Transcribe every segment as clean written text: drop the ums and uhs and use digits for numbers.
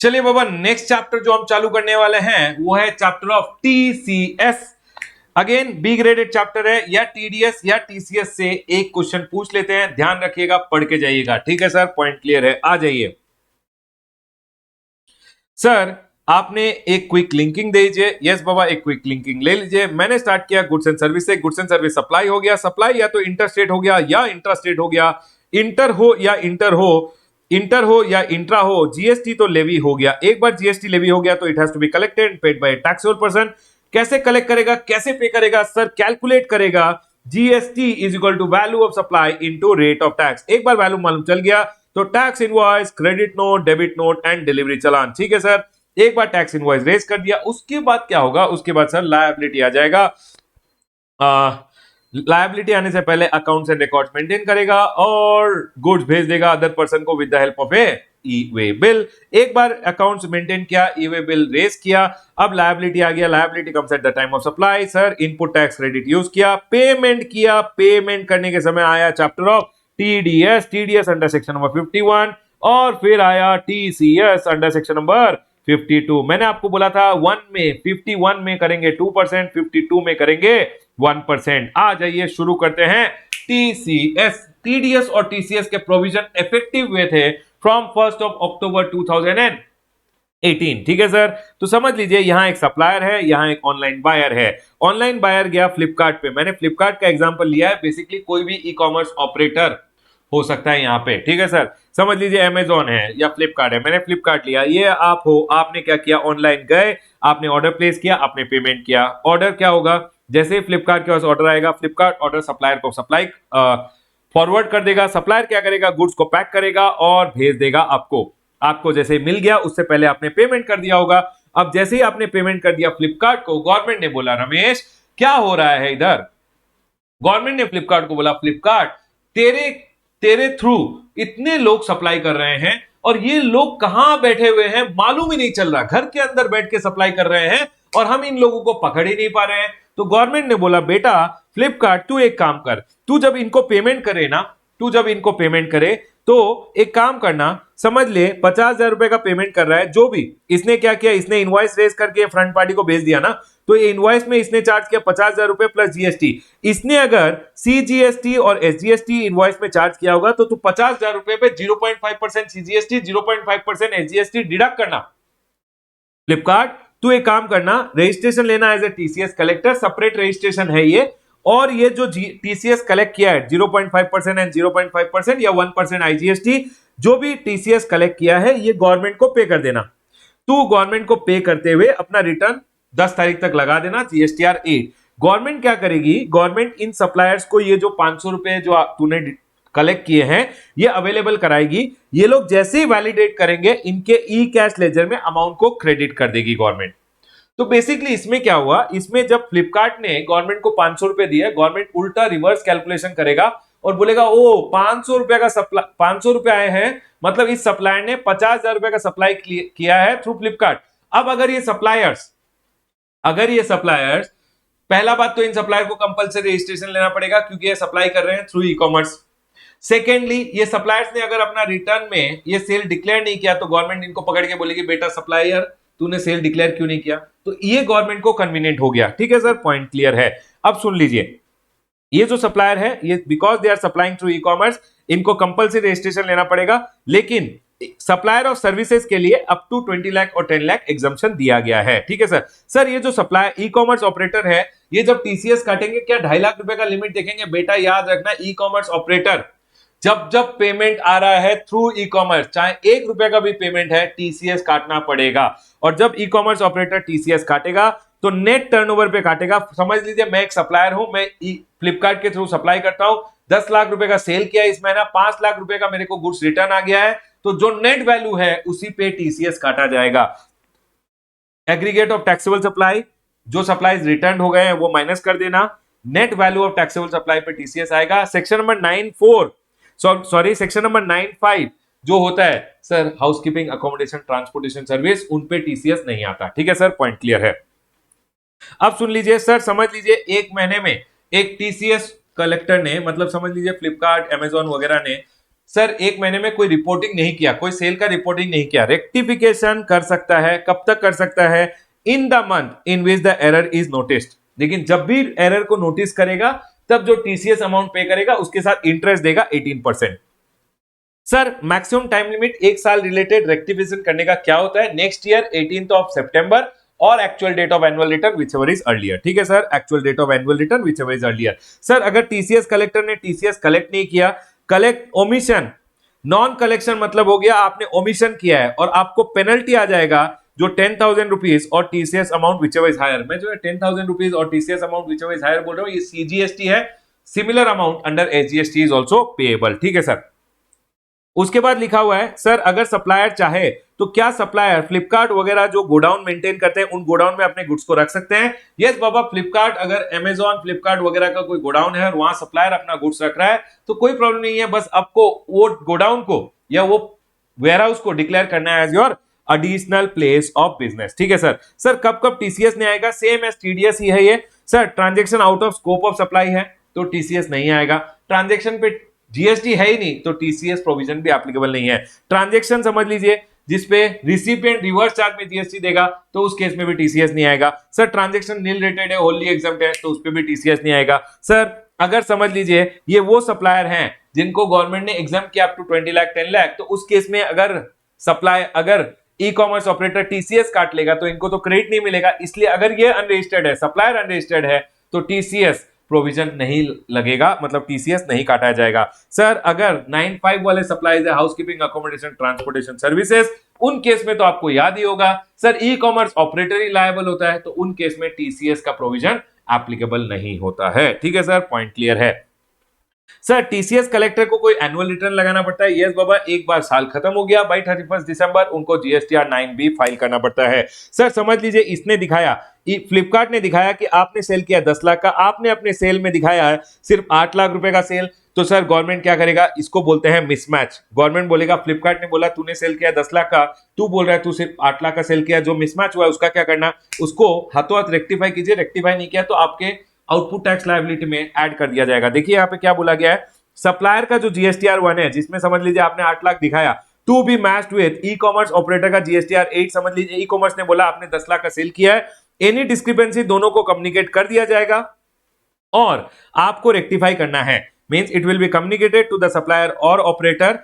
चलिए बाबा, next chapter जो हम चालू करने वाले हैं वो है chapter of TCS. Again B graded chapter है, या टीडीएस या टीसीएस से एक क्वेश्चन पूछ लेते हैं। ध्यान रखिएगा, पढ़ के जाइएगा। ठीक है सर, पॉइंट क्लियर है? आ जाइए सर। आपने एक क्विक लिंकिंग दे दीजिए। यस बाबा, एक क्विक लिंकिंग ले लीजिए। मैंने स्टार्ट किया गुड्स एंड सर्विस से। गुड्स एंड सर्विस सप्लाई हो गया, सप्लाई या तो इंटरस्टेट हो गया या इंट्रास्टेट हो गया। इंटर हो या इंटर हो, इंटर हो या इंट्रा हो, जीएसटी तो लेवी हो गया। एक बार जीएसटी लेवी हो गया तो it has to be collected paid by taxable person. कैसे कलेक्ट करेगा, कैसे पे करेगा सर? कैलकुलेट करेगा GST is equal to value of supply into rate of tax. एक बार वैल्यू मालूम चल गया तो tax invoice, credit note, debit note and delivery challan. ठीक है सर, एक बार टैक्स इनवॉइस रेज कर दिया, उसके बाद क्या होगा? उसके बाद सर लायबिलिटी आ जाएगा। लायबिलिटी आने से पहले अकाउंट्स एंड रिकॉर्ड्स मेंटेन करेगा और गुड्स भेज देगा अदर पर्सन को with the help of A e-way bill. एक बार अकाउंट्स मेंटेन किया, ई-वे बिल रेज किया, अब लायबिलिटी आ गया। Liability comes at the time of supply. Sir input tax credit use किया, पेमेंट किया। पेमेंट करने के समय आया chapter of TDS, TDS under section number 51, और फिर आया टीसीएस अंडर सेक्शन नंबर 52। मैंने आपको बोला था 51 में करेंगे 2%, 52 में करेंगे 1%। आ जाइए शुरू करते हैं। टीसीएस, टीडीएस और टीसीएस के प्रोविजन इफेक्टिव हुए थे फ्रॉम 1 अक्टूबर 2018। ठीक है सर, तो समझ लीजिए यहां एक सप्लायर है, यहां एक ऑनलाइन बायर है। ऑनलाइन बायर गया फ्लिपकार्ट पे। मैंने फ्लिपकार्ट का एग्जांपल लिया है। बेसिकली कोई भी ई कॉमर्स ऑपरेटर हो सकता है यहाँ पे। ठीक है सर, समझ लीजिए अमेजॉन है या फ्लिपकार्ट है। मैंने फ्लिपकार्ट लिया, ये आप हो। आपने क्या किया? ऑनलाइन गए, आपने ऑर्डर प्लेस किया, आपने पेमेंट किया। ऑर्डर क्या होगा? जैसे ही फ्लिपकार्ट के पास ऑर्डर आएगा, फ्लिपकार्ट ऑर्डर सप्लायर को सप्लाई फॉरवर्ड कर देगा। सप्लायर क्या करेगा? गुड्स को पैक करेगा और भेज देगा आपको। आपको जैसे मिल गया, उससे पहले आपने पेमेंट कर दिया होगा। अब जैसे ही आपने पेमेंट कर दिया फ्लिपकार्ट को, गवर्नमेंट ने बोला रमेश क्या हो रहा है इधर? गवर्नमेंट ने फ्लिपकार्ट को बोला फ्लिपकार्ट तेरे तेरे थ्रू इतने लोग सप्लाई कर रहे हैं और ये लोग कहां बैठे हुए हैं मालूम ही नहीं चल रहा। घर के अंदर बैठ के सप्लाई कर रहे हैं और हम इन लोगों को पकड़ ही नहीं पा रहे हैं। तो गवर्नमेंट ने बोला बेटा फ्लिपकार्ट तू एक काम कर, तू जब इनको पेमेंट करे ना, तू जब इनको पेमेंट करे तो एक काम करना, समझ ले 50,000 रुपए का पेमेंट कर रहा है जो भी। इसने क्या किया? इसने इनवॉइस रेज करके फ्रंट पार्टी को भेज दिया ना, तो ये इनवॉइस में इसने चार्ज किया 50,000 रुपए प्लस जीएसटी। इसने अगर सीजीएसटी और एसजीएसटी इनवॉइस में चार्ज किया होगा तो तू 50,000 रुपए पे 0.5% सीजीएसटी, 0.5% एसजीएसटी डिडक्ट करना। फ्लिपकार्ट तू एक काम करना, रजिस्ट्रेशन लेना as a TCS collector, separate registration है ये। और ये जो टीसीएस कलेक्ट किया है 0.5% एंड 0.5% या 1% आईजीएसटी, जो भी टीसीएस कलेक्ट किया है ये गवर्नमेंट को पे कर देना। तू गवर्नमेंट को पे करते हुए अपना रिटर्न 10 तारीख तक लगा देना, जीएसटीआर 8। गवर्नमेंट क्या करेगी? गवर्नमेंट इन सप्लायर्स को ये जो 500 रुपए जो तूने कलेक्ट किए हैं ये अवेलेबल कराएगी। ये लोग जैसे ही वैलिडेट करेंगे इनके ई कैश लेजर में अमाउंट को क्रेडिट कर देगी गवर्नमेंट। तो बेसिकली इसमें क्या हुआ? इसमें जब फ्लिपकार्ट ने गवर्नमेंट को 500 रुपए दिए, गवर्नमेंट उल्टा रिवर्स कैलकुलेशन करेगा और बोलेगा ओ 500 रुपए का सप्लाई, 500 रुपए आए हैं, मतलब इस सप्लायर ने 50,000 रुपए का सप्लाई किया है थ्रू फ्लिपकार्ट। अब अगर ये सप्लायर्स, पहला बात तो इन सप्लायर को कंपलसरी रजिस्ट्रेशन लेना पड़ेगा क्योंकि ये सप्लाई कर रहे हैं थ्रू ई कॉमर्स। सेकेंडली ये सप्लायर्स ने अगर अपना रिटर्न में ये सेल डिक्लेयर नहीं किया तो गवर्नमेंट इनको पकड़ के बोलेगी बेटा सप्लायर तूने सेल डिक्लेयर क्यों नहीं किया। तो ये गवर्नमेंट को कन्वीनियंट हो गया। ठीक है सर, पॉइंट क्लियर है? अब सुन लीजिए, ये जो सप्लायर है ये because they are supplying through e commerce, इनको कंपलसरी रजिस्ट्रेशन लेना पड़ेगा। लेकिन सप्लायर ऑफ सर्विसेज के लिए अप टू 20 लाख और 10 लाख एग्जम्पशन दिया गया है। ठीक है सर। सर ये जो सप्लाई ई कॉमर्स ऑपरेटर है ये जब टीसीएस काटेंगे क्या 2.5 लाख रुपए का लिमिट देखेंगे? बेटा याद रखना, ई कॉमर्स ऑपरेटर जब जब पेमेंट आ रहा है थ्रू ई कॉमर्स, चाहे 1 रुपए का भी पेमेंट है, टीसीएस काटना पड़ेगा। और जब ई कॉमर्स ऑपरेटर टीसीएस काटेगा तो नेट टर्नओवर पे काटेगा। समझ लीजिए मैं एक सप्लायर हूं, मैं फ्लिपकार्ट के थ्रू सप्लाई करता हूं, 10 लाख रुपए का सेल किया इस महीना, 5 लाख रुपए का मेरे को गुड्स रिटर्न आ गया है, तो जो नेट वैल्यू है उसी पे टीसीएस काटा जाएगा। एग्रीगेट ऑफ टैक्सेबल सप्लाई, जो सप्लाईज रिटर्न हो गए हैं वो माइनस कर देना, net value of taxable supply पे टीसीएस आएगा। सेक्शन नंबर 9.5 जो होता है sir housekeeping, accommodation, transportation service, उन पे टीसीएस नहीं आता। ठीक है सर, पॉइंट क्लियर है? अब सुन लीजिए सर, समझ लीजिए एक महीने में एक टीसीएस कलेक्टर ने, मतलब समझ लीजिए फ्लिपकार्ट, अमेजॉन वगैरह ने सर एक महीने में कोई रिपोर्टिंग नहीं किया, कोई सेल का रिपोर्टिंग नहीं किया, रेक्टिफिकेशन कर सकता है, कब तक कर सकता है? In the month in which the error is noticed. लेकिन जब भी एरर को नोटिस करेगा तब जो टीसीएस अमाउंट पे करेगा उसके साथ इंटरेस्ट देगा 18%। सर मैक्सिमम टाइम लिमिट एक साल रिलेटेड रेक्टिफिकेशन करने का क्या होता है? नेक्स्ट ईयर 18th सितंबर और actual date of annual return whichever is earlier. ठीक है sir, actual date of annual return whichever is earlier. Sir अगर टीसीएस कलेक्टर ने टीसीएस कलेक्ट नहीं किया, कलेक्ट ओमिशन, नॉन कलेक्शन मतलब हो गया आपने ओमिशन किया है और आपको पेनल्टी आ जाएगा जो 10,000 रुपीज और TCS amount whichever is higher. मैं जो है 10,000 रुपीज और TCS amount whichever is higher बोल रहा हूं, ये सीजीएसटी है। Similar amount under SGST is also payable. ठीक है सर। उसके बाद लिखा हुआ है सर अगर सप्लायर चाहे तो क्या सप्लायर फ्लिपकार्ट वगैरह जो गोडाउन मेंटेन करते हैं उन गोडाउन में अपने गुड्स को रख सकते हैं? यस बाबा, फ्लिपकार्ट अगर अमेजॉन फ्लिपकार्ट वगैरह का कोई गोडाउन है और वहां सप्लायर अपना गुड्स रख रहा है तो कोई प्रॉब्लम नहीं है, बस आपको वो गोडाउन को या वो वेयरहाउस को डिक्लेयर करना है as your additional place of business. ठीक है सर। सर कब कब टीसीएस नहीं आएगा? सेम एज टीडीएस ही है ये। Sir transaction out of scope of supply है तो टीसीएस नहीं आएगा। ट्रांजेक्शन पे जीएसटी है ही नहीं तो टीसीएस प्रोविजन भी एप्लीकेबल नहीं है। ट्रांजैक्शन समझ लीजिए जिसपे रिसिपिएंट रिवर्स चार्ज में जीएसटी देगा तो उस केस में भी टीसीएस नहीं आएगा। सर ट्रांजैक्शन नील रेटेड है, होली एग्जाम्प्ट है तो उस पे भी टीसीएस नहीं आएगा। सर अगर समझ लीजिए ये वो सप्लायर हैं जिनको गवर्नमेंट ने एग्जाम किया अप टू 20 लाख 10 लाख, तो उस केस में अगर ई कॉमर्स ऑपरेटर टीसीएस काट लेगा तो इनको तो क्रेडिट नहीं मिलेगा। इसलिए अगर ये अनरजिस्टर्ड है, सप्लायर अनरजिस्टर्ड है तो टीसीएस प्रोविजन नहीं लगेगा, मतलब टीसीएस नहीं काटा जाएगा। सर अगर 95 वाले सप्लाईज है, हाउसकीपिंग, अकोमोडेशन, ट्रांसपोर्टेशन सर्विसेज, उन केस में तो आपको याद ही होगा सर ई कॉमर्स ऑपरेटर ही लायबल होता है तो उन केस में टीसीएस का प्रोविजन एप्लीकेबल नहीं होता है। ठीक है सर, पॉइंट क्लियर है। सर टीसीएस कलेक्टर को कोई एनुअल रिटर्न लगाना पड़ता है? यस बाबा, एक बार साल खत्म हो गया बाई 31 दिसंबर उनको जीएसटीआर 9B फाइल करना पड़ता है। सर समझ लीजिए इसने दिखाया, फ्लिपकार्ट ने दिखाया कि आपने सेल किया 10 लाख का, आपने अपने सेल में दिखाया है सिर्फ 8 लाख रुपए का सेल, तो सर गवर्नमेंट क्या करेगा? इसको बोलते हैं मिसमैच। गवर्नमेंट बोलेगा फ्लिपकार्ट ने बोला तूने सेल किया 10 लाख का, तू बोल रहा है तू सिर्फ 8 लाख का सेल किया, जो मिसमैच हुआ है उसका क्या करना? उसको हाथों हाथ रेक्टिफाई कीजिए। रेक्टिफाई नहीं किया तो आपके आउटपुट टैक्स लायबिलिटी में ऐड कर दिया जाएगा। देखिए यहाँ पे क्या बोला गया है, सप्लायर का जो जीएसटीआर 1 है जिसमें समझ लीजिए आपने 8 लाख दिखाया, to be matched with e commerce operator का जीएसटीआर 8, समझ लीजिए ई कॉमर्स ने बोला आपने 10 लाख का सेल किया है, एनी डिस्क्रिपेंसी दोनों को कम्युनिकेट कर दिया जाएगा और आपको रेक्टिफाई करना है। Means it will be communicated to the supplier और ऑपरेटर,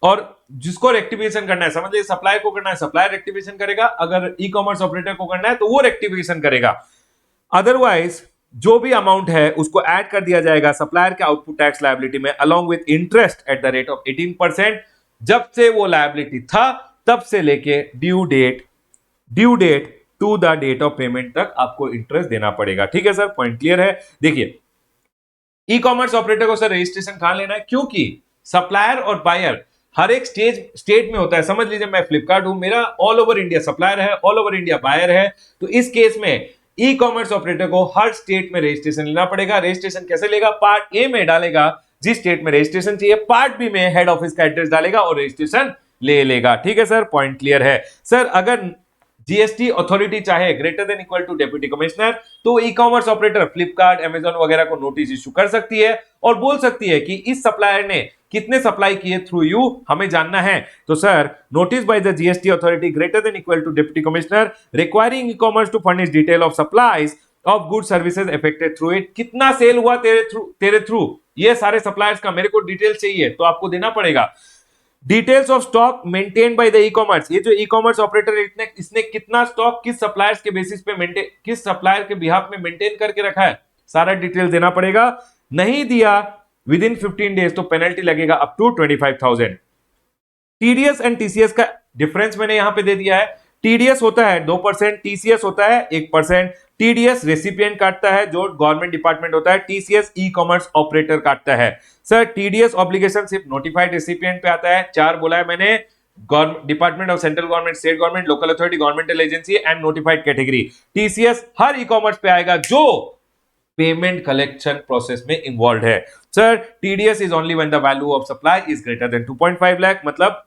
और जिसको रेक्टिफिकेशन करना है, समझ लीजिए सप्लायर को करना है सप्लायर रेक्टिफिकेशन करेगा, अगर ई कॉमर्स ऑपरेटर को करना है तो वो रेक्टिफिकेशन करेगा। अदरवाइज जो भी अमाउंट है उसको ऐड कर दिया जाएगा सप्लायर के आउटपुट टैक्स लायबिलिटी में along with interest at the rate of 18%, जब से वो लायबिलिटी था तब से लेके due date to the date of payment तक आपको इंटरेस्ट देना पड़ेगा। ठीक है सर, पॉइंट क्लियर है। देखिए ई कॉमर्स ऑपरेटर को सर रजिस्ट्रेशन कहां लेना है? क्योंकि सप्लायर और बायर हर एक स्टेट में होता है। समझ लीजिए मैं फ्लिपकार्ट हूं, मेरा ऑल ओवर इंडिया सप्लायर है, ऑल ओवर इंडिया बायर है, तो इस केस में ई कॉमर्स ऑपरेटर को हर स्टेट में रजिस्ट्रेशन लेना पड़ेगा। रजिस्ट्रेशन कैसे लेगा? पार्ट ए में डालेगा जिस स्टेट में रजिस्ट्रेशन चाहिए, पार्ट बी में हेड ऑफिस का एड्रेस डालेगा और रजिस्ट्रेशन ले लेगा। ठीक है सर, पॉइंट क्लियर है। सर अगर जीएसटी अथॉरिटी चाहे greater than equal to deputy commissioner तो e commerce operator Flipkart Amazon वगैरह को नोटिस इशू कर सकती है और बोल सकती है कि इस सप्लायर ने कितने सप्लाई किए थ्रू यू, हमें जानना है। तो sir notice by the GST authority greater than equal to deputy commissioner requiring e commerce to furnish detail of supplies of good services affected through it. कितना सेल हुआ तेरे थ्रू, ये सारे सप्लायर्स का मेरे को डिटेल चाहिए तो आपको देना पड़ेगा। Details of stock maintain by the e commerce, ये जो ई कॉमर्स ऑपरेटर इसने कितना स्टॉक किस सप्लायर्स के बेसिस पे मेंटेन, किस सप्लायर के बिहाफ में मेंटेन करके रखा है, सारा डिटेल देना पड़ेगा। नहीं दिया विद इन 15 डेज तो पेनल्टी लगेगा up to 25,000। TDS and TCS का डिफरेंस मैंने यहां पे दे दिया है। टीडीएस होता है 2%, टीसीएस होता है 1%। टीडीएस रेसिपिएंट काटता है जो गवर्नमेंट डिपार्टमेंट होता है, टीसीएस ई कॉमर्स ऑपरेटर काटता है। सर टीडीएस ऑब्लिगेशन सिर्फ नोटिफाइड रेसिपिएंट पे आता है, 4 बोला है मैंने, department of central government, state government, local authority, governmental agency and notified category. TCS her e commerce पे आएगा जो पेमेंट कलेक्शन प्रोसेस में इन्वॉल्व है। Sir TDS is only when the value of supply is greater than 2.5 lakh, मतलब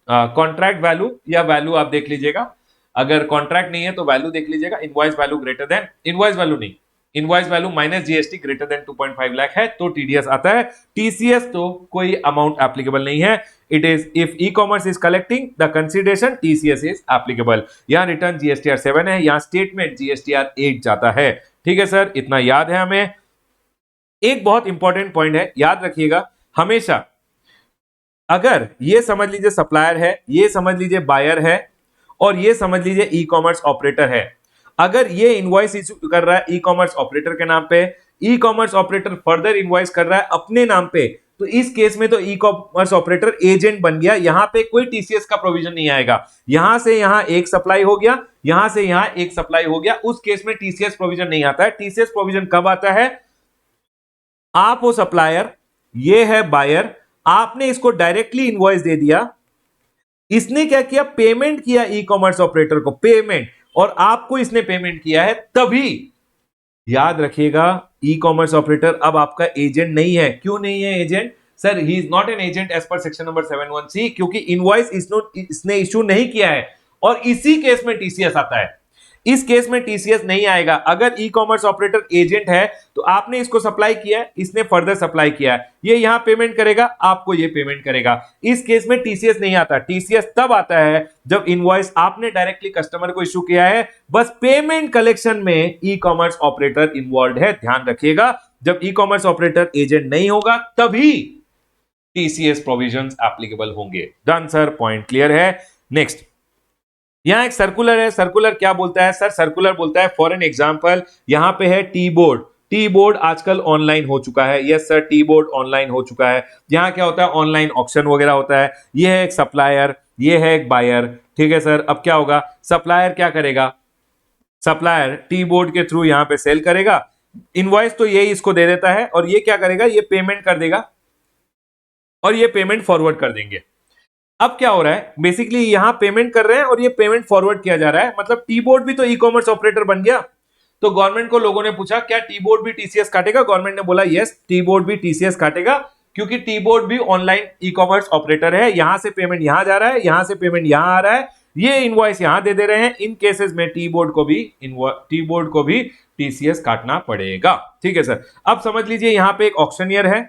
contract value या value आप देख लीजिएगा, अगर कॉन्ट्रैक्ट नहीं है तो वैल्यू देख लीजिएगा, invoice value greater than, invoice value नहीं, invoice value minus GST greater than 2.5 lakh है तो टीडीएस आता है। टीसीएस तो कोई अमाउंट एप्लीकेबल नहीं है। It is if e commerce is collecting the consideration TCS is applicable. यहां रिटर्न जीएसटीआर 7 है, यहां स्टेटमेंट जीएसटीआर 8 जाता है। ठीक है सर, इतना याद है हमें। एक बहुत इंपॉर्टेंट पॉइंट है, याद रखिएगा हमेशा, अगर ये समझ लीजिए सप्लायर है, ये समझ लीजिए बायर है और ये समझ लीजिए ई कॉमर्स ऑपरेटर है, अगर ये इनवॉइस इशू कर रहा है ई कॉमर्स ऑपरेटर के नाम पे, ई कॉमर्स ऑपरेटर फर्दर इनवॉइस कर रहा है अपने नाम पे, तो इस केस में तो ई कॉमर्स ऑपरेटर एजेंट बन गया। यहां पे कोई टीसीएस का प्रोविजन नहीं आएगा। यहां से यहां एक सप्लाई हो गया, यहां से यहां एक सप्लाई हो गया, उस केस में टीसीएस प्रोविजन नहीं आता है। टीसीएस प्रोविजन कब आता है? आप हो सप्लायर, ये है बायर, आपने इसको डायरेक्टली इनवॉइस दे दिया, इसने क्या किया, पेमेंट किया ई कॉमर्स ऑपरेटर को, पेमेंट, और आपको इसने पेमेंट किया है, तभी याद रखिएगा ई कॉमर्स ऑपरेटर अब आपका एजेंट नहीं है। क्यों नहीं है agent? Sir he is not an agent as per section number 71C, क्योंकि इनवॉइस इसने इशू नहीं किया है और इसी केस में टीसीएस आता है। इस केस में टीसीएस नहीं आएगा। अगर ई कॉमर्स ऑपरेटर एजेंट है तो आपने इसको सप्लाई किया है, इसने फर्दर सप्लाई किया है, ये यहां पेमेंट करेगा, आपको ये पेमेंट करेगा। इस केस में टीसीएस नहीं आता। टीसीएस तब आता है जब इनवॉइस आपने डायरेक्टली कस्टमर को इशू किया है, बस पेमेंट कलेक्शन में ई कॉमर्स ऑपरेटर इन्वॉल्व है। ध्यान रखिएगा, जब ई कॉमर्स ऑपरेटर एजेंट नहीं होगा तभी टीसीएस प्रोविजंस एप्लीकेबल होंगे। डन सर, पॉइंट क्लियर है। नेक्स्ट, यहां एक सर्कुलर है। सर्कुलर क्या बोलता है सर? सर्कुलर बोलता है फॉर एन एग्जांपल, यहां पे है टी बोर्ड। टी बोर्ड आजकल ऑनलाइन हो चुका है। Yes sir, tea board online हो चुका है। यहां क्या होता है, ऑनलाइन ऑक्शन वगैरह होता है। ये है एक सप्लायर, ये है एक बायर। ठीक है सर, अब क्या होगा, सप्लायर क्या करेगा, सप्लायर टी बोर्ड के थ्रू यहां पे सेल करेगा, इनवॉइस तो यही इसको दे देता है और ये क्या करेगा, ये पेमेंट कर देगा और ये पेमेंट फॉरवर्ड कर देंगे। अब क्या हो रहा है, बेसिकली यहां पेमेंट कर रहे हैं और ये पेमेंट फॉरवर्ड किया जा रहा है, मतलब टी बोर्ड भी तो ई कॉमर्स ऑपरेटर बन गया। तो गवर्नमेंट को लोगों ने पूछा क्या टी बोर्ड भी टीसीएस काटेगा? गवर्नमेंट ने बोला यस, टी बोर्ड भी टीसीएस काटेगा, क्योंकि टी बोर्ड भी ऑनलाइन ई कॉमर्स ऑपरेटर है। यहां से पेमेंट यहां जा रहा है, यहां से पेमेंट यहां आ रहा है, ये इनवॉइस यहां दे रहे हैं। इन केसेस में टी बोर्ड को भी टीसीएस काटना पड़ेगा। ठीक है सर, अब समझ लीजिए यहां पे एक ऑक्शनियर है,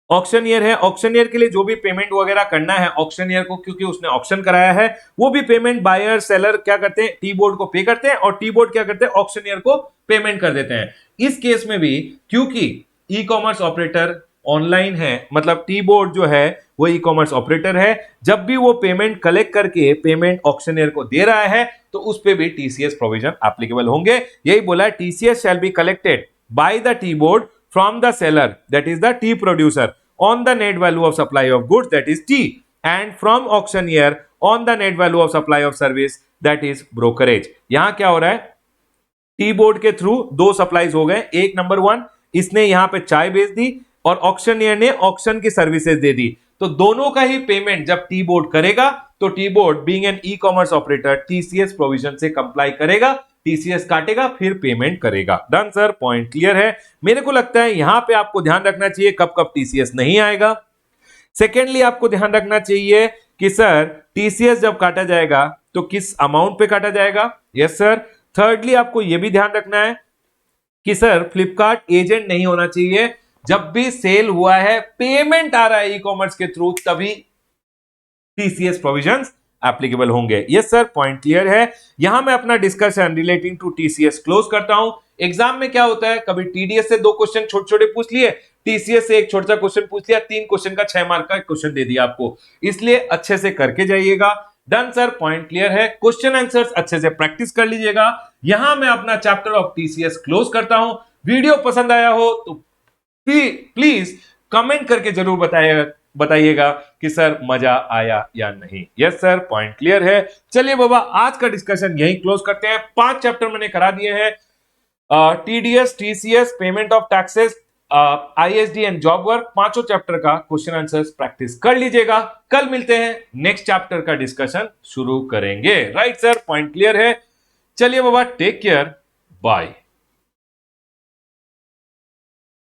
ऑक्शनियर है, ऑक्शनियर के लिए जो भी पेमेंट वगैरह करना है ऑक्शनियर को, क्योंकि उसने ऑक्शन कराया है, वो भी पेमेंट बायर सेलर क्या करते हैं, टी बोर्ड को पे करते हैं और टी बोर्ड क्या करते हैं, ऑक्शनियर को पेमेंट कर देते हैं। इस केस में भी क्योंकि ई कॉमर्स ऑपरेटर ऑनलाइन है, मतलब टी बोर्ड जो है वो ई कॉमर्स ऑपरेटर है, जब भी वो पेमेंट कलेक्ट करके पेमेंट ऑक्शनियर को दे रहा है तो उस पे भी टीसीएस प्रोविजन एप्लीकेबल होंगे। यही बोला, TCS shall be collected by the tea board from the seller, that is the tea producer, on the net value of supply of goods, that is tea, and from auctioneer on the net value of supply of service, that is brokerage। यहां क्या हो रहा है, tea board के through दो supplies हो गए। एक नंबर 1, इसने यहां पे चाय बेच दी और ऑक्शनियर ने ऑक्शन की सर्विसेज दे दी, तो दोनों का ही पेमेंट जब टी बोर्ड करेगा तो tea board being an e commerce operator TCS provision से कंप्लाई करेगा, टीसीएस काटेगा, फिर पेमेंट करेगा। डन सर, पॉइंट क्लियर है। मेरे को लगता है यहां पे आपको ध्यान रखना चाहिए कब कब टीसीएस नहीं आएगा। सेकेंडली आपको ध्यान रखना चाहिए कि सर टीसीएस जब काटा जाएगा तो किस अमाउंट पे काटा जाएगा। Yes sir. थर्डली आपको यह भी ध्यान रखना है कि सर फ्लिपकार्ट एजेंट नहीं होना चाहिए। जब भी सेल हुआ है, पेमेंट आ रहा है ई कॉमर्स के थ्रू, तभी टीसीएस प्रोविजंस एप्लीकेबल होंगे। यस सर, पॉइंट क्लियर है। यहां मैं अपना discussion relating to TCS close करता हूं। एग्जाम में क्या होता है, कभी टीडीएस से 2 क्वेश्चन छोटे छोटे पूछ लिए, टीसीएस से एक छोटा सा क्वेश्चन पूछ लिया, 3 क्वेश्चन का 6 मार्क का क्वेश्चन दे दिया आपको, इसलिए अच्छे से करके जाइएगा। डन सर, पॉइंट क्लियर है। क्वेश्चन आंसर्स अच्छे से प्रैक्टिस कर लीजिएगा। यहां मैं अपना चैप्टर ऑफ टीसीएस क्लोज करता हूं। वीडियो पसंद आया हो तो प्लीज कमेंट करके जरूर बताइएगा कि सर मजा आया या नहीं। यस सर, पॉइंट क्लियर है। चलिए बाबा, आज का डिस्कशन यहीं क्लोज करते हैं। 5 चैप्टर मैंने करा दिए हैं, TDS, TCS, payment of taxes, ISD and job work. 5 chapter का क्वेश्चन आंसर्स प्रैक्टिस कर लीजिएगा। कल मिलते हैं, नेक्स्ट चैप्टर का डिस्कशन शुरू करेंगे। राइट सर, पॉइंट क्लियर है। चलिए बाबा, टेक केयर, बाय।